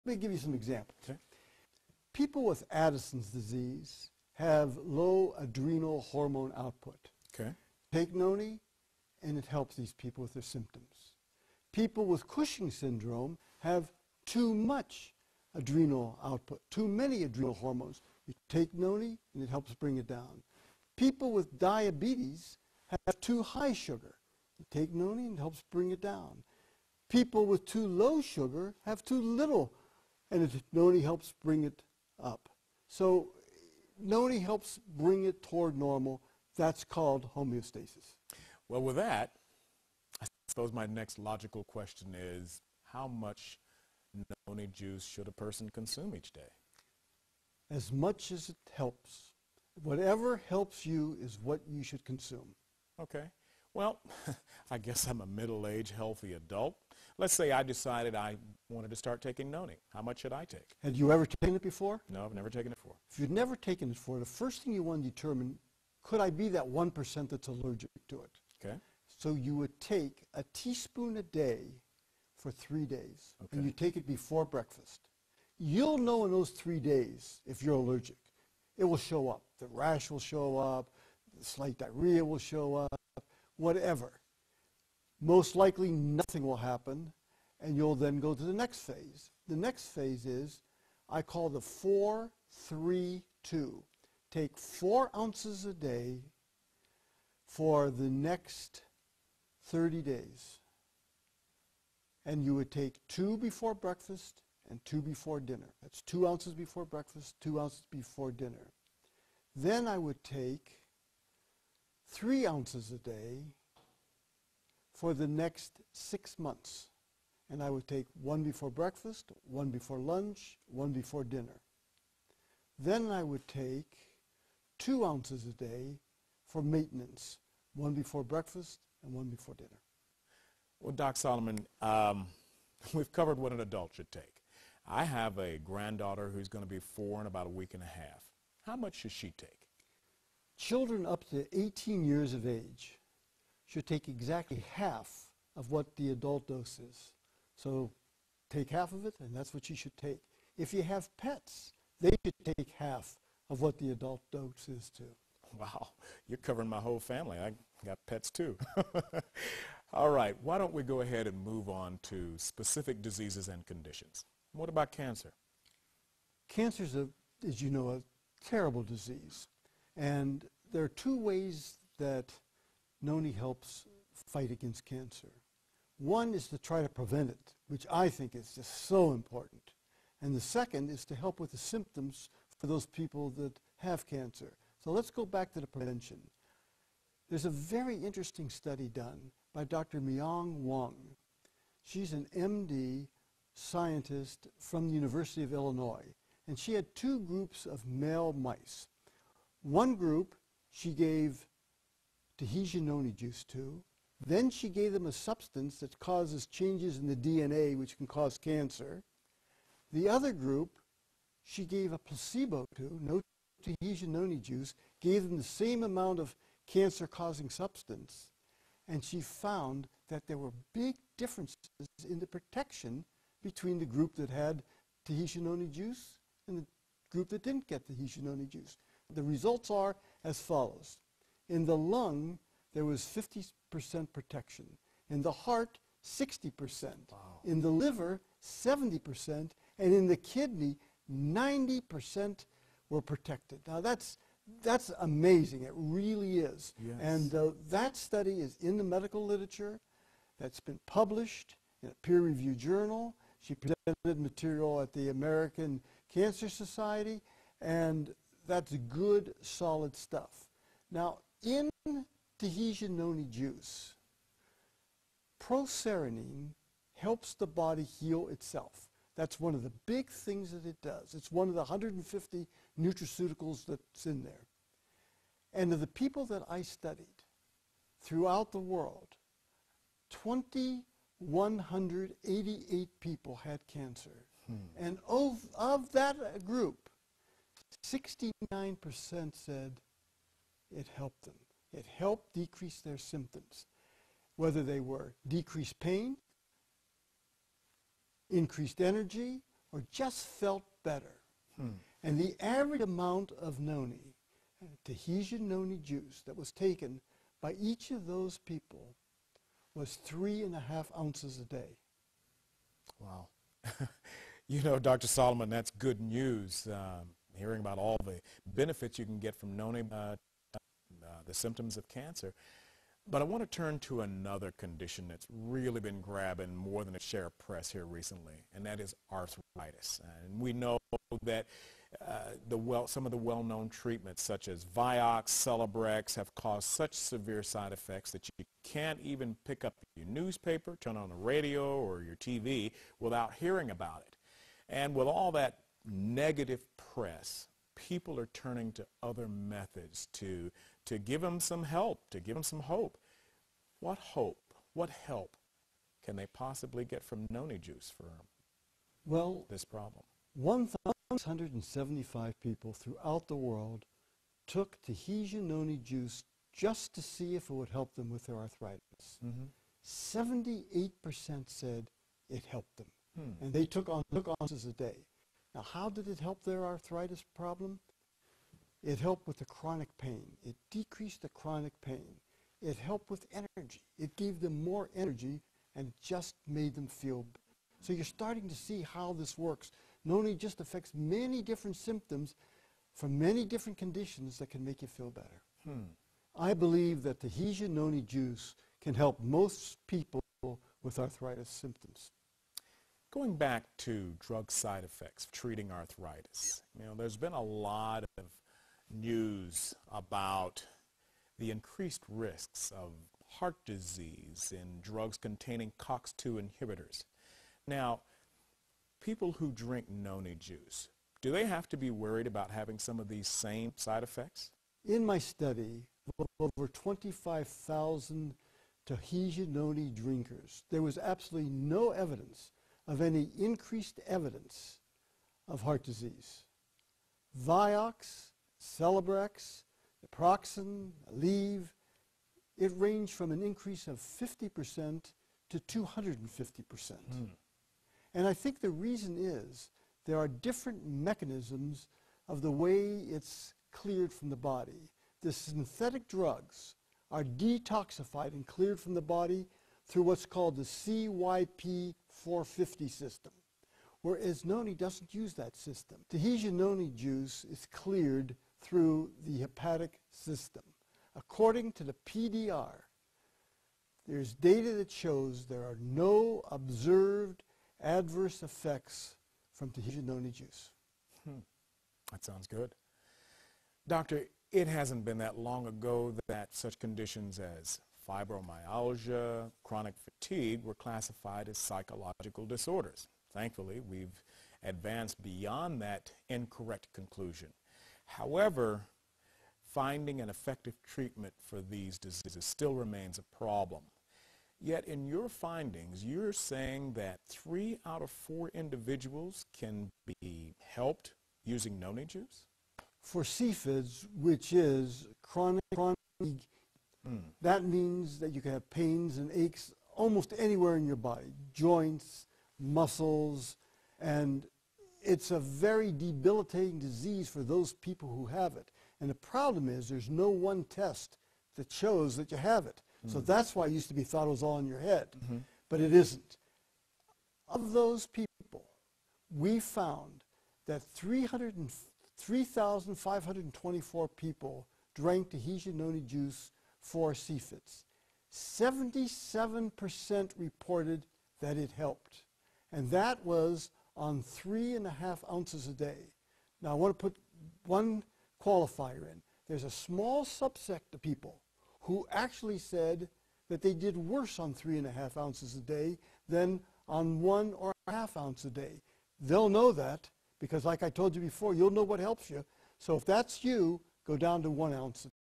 Let me give you some examples. Okay. People with Addison's disease have low adrenal hormone output. Okay. Take noni, and it helps these people with their symptoms. People with Cushing's syndrome have too much adrenal output, too many adrenal hormones. You take noni, and it helps bring it down. People with diabetes have too high sugar. You take noni, and it helps bring it down. People with too low sugar have too little, and noni helps bring it up. So noni helps bring it toward normal. That's called homeostasis. Well, with that, I suppose my next logical question is, how much noni juice should a person consume each day? As much as it helps. Whatever helps you is what you should consume. Okay. Well, I guess I'm a middle-aged, healthy adult. Let's say I decided I wanted to start taking noni. How much should I take? Had you ever taken it before? No, I've never taken it before. If you've never taken it before, the first thing you want to determine, could I be that 1% that's allergic to it? Okay. So you would take a teaspoon a day for 3 days, Okay. and you take it before breakfast. You'll know in those 3 days if you're allergic. It will show up. The rash will show up, the slight diarrhea will show up, whatever. Most likely nothing will happen, and you'll then go to the next phase. The next phase is, I call the 4-3-2. Take 4 ounces a day for the next 30 days. And you would take 2 before breakfast and 2 before dinner. That's 2 ounces before breakfast, 2 ounces before dinner. Then I would take 3 ounces a day for the next 6 months. And I would take 1 before breakfast, 1 before lunch, 1 before dinner. Then I would take 2 ounces a day for maintenance, 1 before breakfast and 1 before dinner. Well, Doc Solomon, we've covered what an adult should take. I have a granddaughter who's going to be 4 in about a week and a half. How much should she take? Children up to 18 years of age should take exactly half of what the adult dose is. So take half of it, and that's what you should take. If you have pets, they should take half of what the adult dose is too. Wow, you're covering my whole family. I got pets too. All right, why don't we go ahead and move on to specific diseases and conditions. What about cancer? Cancer is, as you know, a terrible disease. And there are 2 ways that noni helps fight against cancer. One is to try to prevent it, which I think is just so important. And the second is to help with the symptoms for those people that have cancer. So let's go back to the prevention. There's a very interesting study done by Dr. Myung Wong. She's an MD scientist from the University of Illinois. And she had 2 groups of male mice. One group she gave Tahitian noni juice to. Then she gave them a substance that causes changes in the DNA which can cause cancer. The other group she gave a placebo to, no Tahitian noni juice, gave them the same amount of cancer-causing substance, and she found that there were big differences in the protection between the group that had Tahitian noni juice and the group that didn't get Tahitian noni juice. The results are as follows. In the lung, there was 50% protection. In the heart, 60%. Wow. In the liver, 70%. And in the kidney, 90% were protected. Now that's amazing. It really is. Yes. And that study is in the medical literature. That's been published in a peer-reviewed journal. She presented material at the American Cancer Society, and that's good, solid stuff. Now, in Tahitian noni juice, procerinine helps the body heal itself. That's one of the big things that it does. It's one of the 150 nutraceuticals that's in there. And of the people that I studied throughout the world, 2,188 people had cancer. And of that group, 69% said it helped them. It helped decrease their symptoms, whether they were decreased pain, increased energy, or just felt better. And the average amount of noni, Tahitian noni juice, that was taken by each of those people was 3.5 ounces a day. Wow. You know, Dr. Solomon, that's good news, hearing about all the benefits you can get from noni, the symptoms of cancer. But I want to turn to another condition that's really been grabbing more than a share of press here recently, and that is arthritis. And we know that some of the well-known treatments such as Vioxx, Celebrex have caused such severe side effects that you can't even pick up your newspaper, turn on the radio or your TV without hearing about it. And with all that negative press, people are turning to other methods to give them some help, to give them some hope. What hope, what help can they possibly get from noni juice for this problem? 1,675 people throughout the world took Tahitian noni juice just to see if it would help them with their arthritis. 78% said it helped them. And they took ounces a day. Now, how did it help their arthritis problem? It helped with the chronic pain. It decreased the chronic pain. It helped with energy. It gave them more energy and just made them feel better. So you're starting to see how this works. Noni just affects many different symptoms from many different conditions that can make you feel better. I believe that Tahitian noni juice can help most people with arthritis symptoms. Going back to drug side effects of treating arthritis, you know, there's been a lot of news about the increased risks of heart disease in drugs containing COX-2 inhibitors. Now, people who drink noni juice, do they have to be worried about having some of these same side effects? In my study, over 25,000 Tahitian noni drinkers, there was absolutely no evidence of any increased evidence of heart disease. Vioxx, Celebrex, naproxen, Aleve, it ranged from an increase of 50% to 250%. And I think the reason is there are different mechanisms of the way it's cleared from the body. The synthetic drugs are detoxified and cleared from the body through what's called the CYP450 system, whereas noni doesn't use that system. Tahitian noni juice is cleared through the hepatic system. According to the PDR, there's data that shows there are no observed adverse effects from Tahitian noni juice. That sounds good. Doctor, it hasn't been that long ago that such conditions as fibromyalgia, chronic fatigue were classified as psychological disorders. Thankfully, we've advanced beyond that incorrect conclusion. However, finding an effective treatment for these diseases still remains a problem. Yet in your findings, you're saying that 3 out of 4 individuals can be helped using noni juice? For CFIDs, which is chronic fatigue, that means that you can have pains and aches almost anywhere in your body, joints, muscles, and it's a very debilitating disease for those people who have it. And the problem is there's no one test that shows that you have it. So that's why it used to be thought it was all in your head, but it isn't. Of those people, we found that 3,524 people drank Tahitian noni juice for CFIDs. 77% reported that it helped, and that was on 3.5 ounces a day. Now I want to put one qualifier in. There's a small subset of people who actually said that they did worse on 3.5 ounces a day than on 1.5 ounces a day. They'll know that because, like I told you before, you'll know what helps you. So if that's you, go down to 1 ounce a day.